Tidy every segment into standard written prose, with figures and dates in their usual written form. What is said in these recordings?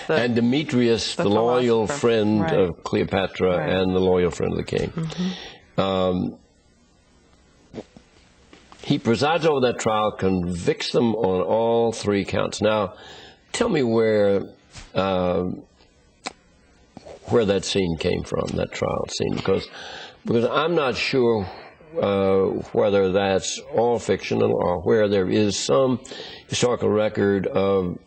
And Demetrius, the loyal friend of Cleopatra and the loyal friend of the king. He presides over that trial, convicts them on all 3 counts. Now, tell me where that scene came from, that trial scene, because I'm not sure whether that's all fictional or where there is some historical record of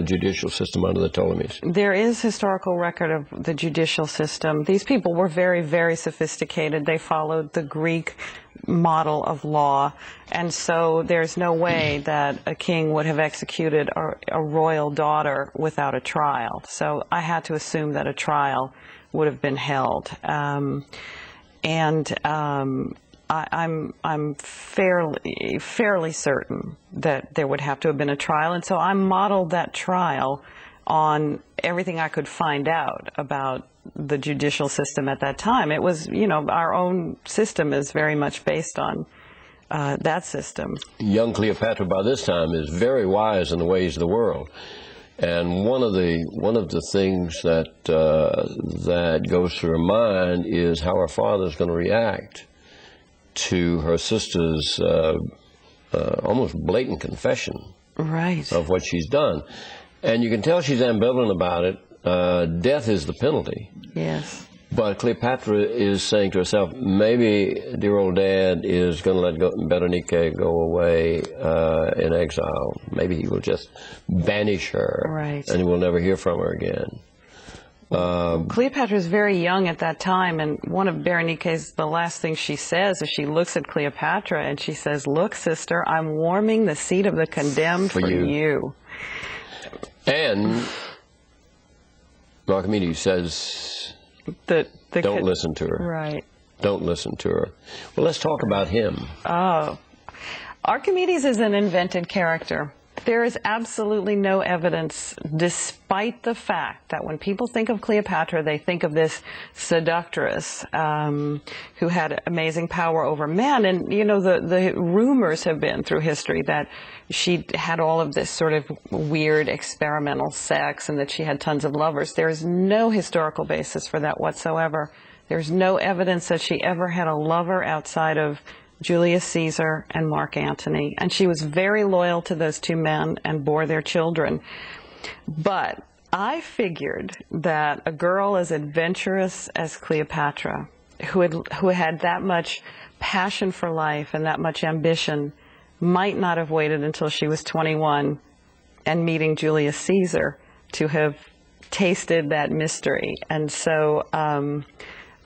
judicial system under the Ptolemies. There is historical record of the judicial system. These people were very, very sophisticated. They followed the Greek model of law, and so there's no way that a king would have executed a royal daughter without a trial. So I had to assume that a trial would have been held. I'm fairly certain that there would have to have been a trial, and so I modeled that trial on everything I could find out about the judicial system at that time. It was, you know, our own system is very much based on that system. Young Cleopatra by this time is very wise in the ways of the world, and one of the things that that goes through her mind is how her father is going to react to her sister's almost blatant confession of what she's done. And you can tell she's ambivalent about it. Death is the penalty. Yes. But Cleopatra is saying to herself, maybe dear old dad is going to let Berenike go away in exile. Maybe he will just banish her, and we'll never hear from her again. Cleopatra is very young at that time, and one of Berenike's, the last thing she says is she looks at Cleopatra and she says, "Look, sister, I'm warming the seat of the condemned for you." And Archimedes says, don't listen to her. Right. Don't listen to her. Well, let's talk about him. Oh. Archimedes is an invented character. There is absolutely no evidence, despite the fact that when people think of Cleopatra, they think of this seductress who had amazing power over men. And, you know, the rumors have been through history that she had all of this sort of weird experimental sex and that she had tons of lovers. There is no historical basis for that whatsoever. There's no evidence that she ever had a lover outside of Julius Caesar and Mark Antony, and she was very loyal to those 2 men and bore their children. But I figured that a girl as adventurous as Cleopatra, who had that much passion for life and that much ambition, might not have waited until she was 21 and meeting Julius Caesar to have tasted that mystery. And so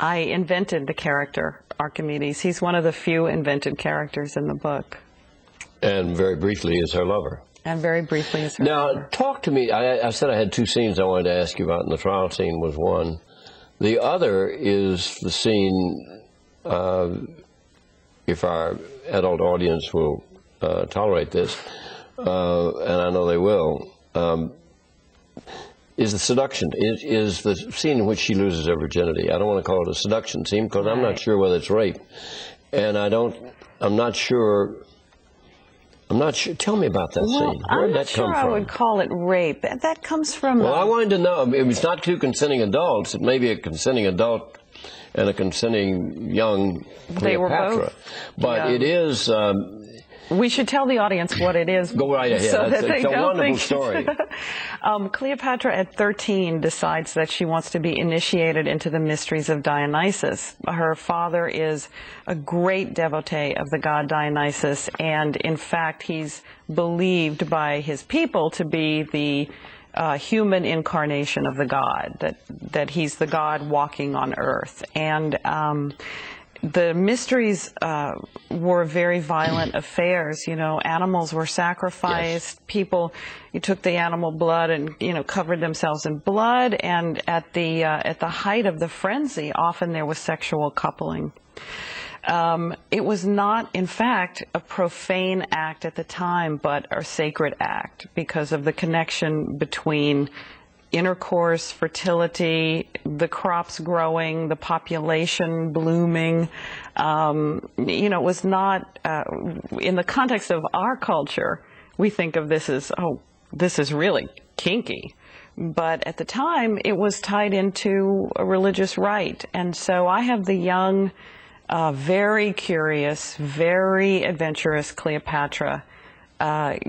I invented the character Archimedes. He's one of the few invented characters in the book. And very briefly is her lover. And very briefly is her lover. Now, talk to me. I said I had 2 scenes I wanted to ask you about, and the trial scene was one. The other is the scene, if our adult audience will tolerate this, and I know they will, is the seduction, is the scene in which she loses her virginity. I don't want to call it a seduction scene because I'm not sure whether it's rape. And I'm not sure, tell me about that scene. Where did that come from? I'm not sure I would call it rape. That comes from... Well, I wanted to know, if it's not 2 consenting adults, it may be a consenting adult and a consenting young Cleopatra. They were both. But it is... we should tell the audience what it is. Go right ahead. So it's a wonderful story. Cleopatra at 13 decides that she wants to be initiated into the mysteries of Dionysus. Her father is a great devotee of the god Dionysus, and in fact he's believed by his people to be the human incarnation of the god, that he's the god walking on earth. And the mysteries were very violent affairs. You know, animals were sacrificed. People, you took the animal blood and, you know, covered themselves in blood. And at the height of the frenzy, often there was sexual coupling. It was not, in fact, a profane act at the time, but a sacred act because of the connection between intercourse, fertility, the crops growing, the population blooming. You know, it was not, in the context of our culture, we think of this as, oh, this is really kinky. But at the time, it was tied into a religious rite. And so I have the young, very curious, very adventurous Cleopatra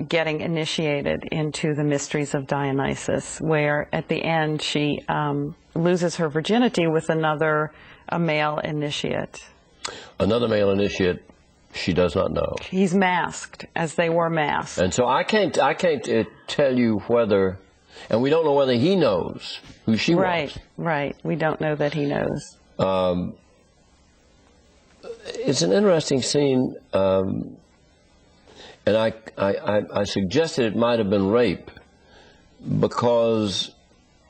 getting initiated into the mysteries of Dionysus, where at the end she loses her virginity with a male initiate. Another male initiate she does not know. He's masked, as they were masked. And so I can't tell you whether, and we don't know whether he knows who she was. Right. We don't know that he knows. It's an interesting scene, and I suggested it might have been rape because,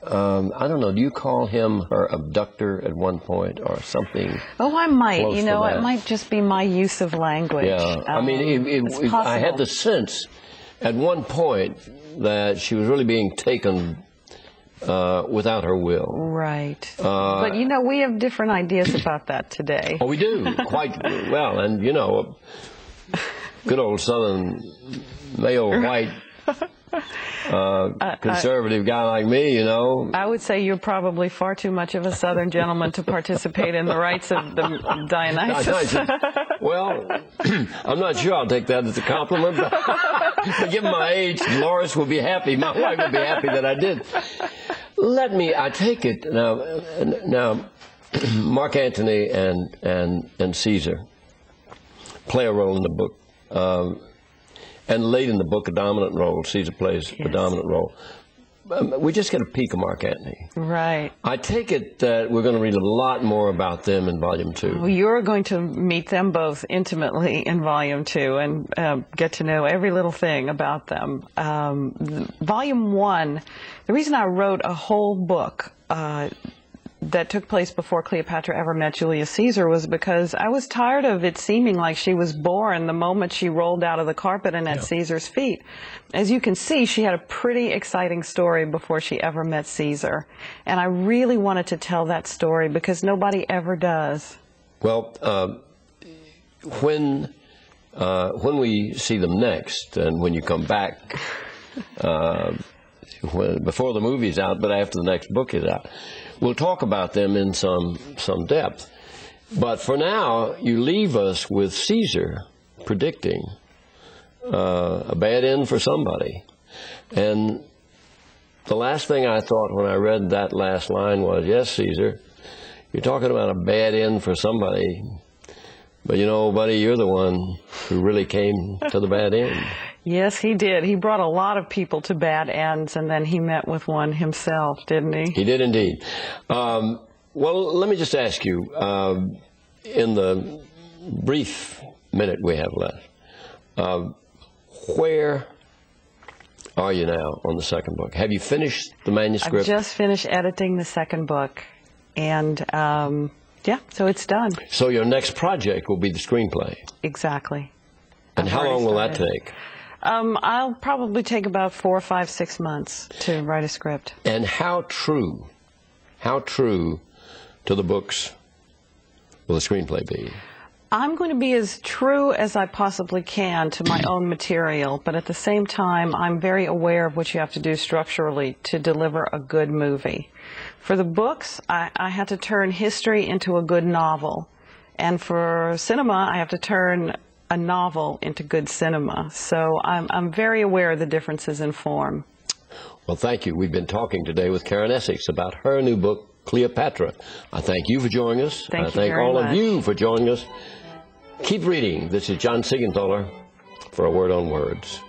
I don't know, do you call him her abductor at one point or something? Oh, I might. You know, it might just be my use of language. Yeah, I mean, I had the sense at one point that she was really being taken without her will. Right. But, you know, we have different ideas about that today. Oh, we do, quite well. And, you know, good old Southern male white conservative guy like me, you know. I would say you're probably far too much of a Southern gentleman to participate in the rites of the Dionysus. Well, I'm not sure I'll take that as a compliment, but given my age, Loris will be happy. My wife will be happy that I did. I take it now. Mark Antony and Caesar play a role in the book. And late in the book, a dominant role. Caesar plays a dominant role. We just get a peek of Mark Antony. Right. I take it that we're going to read a lot more about them in Volume 2. Well, you're going to meet them both intimately in Volume 2 and get to know every little thing about them. Volume 1, the reason I wrote a whole book that took place before Cleopatra ever met Julius Caesar was because I was tired of it seeming like she was born the moment she rolled out of the carpet and at Caesar's feet. As you can see, she had a pretty exciting story before she ever met Caesar. And I really wanted to tell that story because nobody ever does. Well, when we see them next and when you come back, before the movie's out, but after the next book is out, we'll talk about them in some depth. But for now, you leave us with Caesar predicting a bad end for somebody. And the last thing I thought when I read that last line was, yes, Caesar, you're talking about a bad end for somebody. But you know, buddy, you're the one who really came to the bad end. Yes, he did. He brought a lot of people to bad ends, and then he met with one himself, didn't he? He did indeed. Well, let me just ask you, in the brief minute we have left, where are you now on the second book? Have you finished the manuscript? I've just finished editing the second book, and yeah, so it's done. So your next project will be the screenplay? Exactly. And how long will that take? I'll probably take about 4, 5, 6 months to write a script. And how true to the books will the screenplay be? I'm going to be as true as I possibly can to my own material, but at the same time, I'm very aware of what you have to do structurally to deliver a good movie. For the books, I had to turn history into a good novel. And for cinema, I have to turn a novel into good cinema. So I'm very aware of the differences in form. Well, thank you. We've been talking today with Karen Essex about her new book, Cleopatra. I thank you for joining us. Thank you I thank very all much. of you for joining us. Keep reading. This is John Seigenthaler for A Word on Words.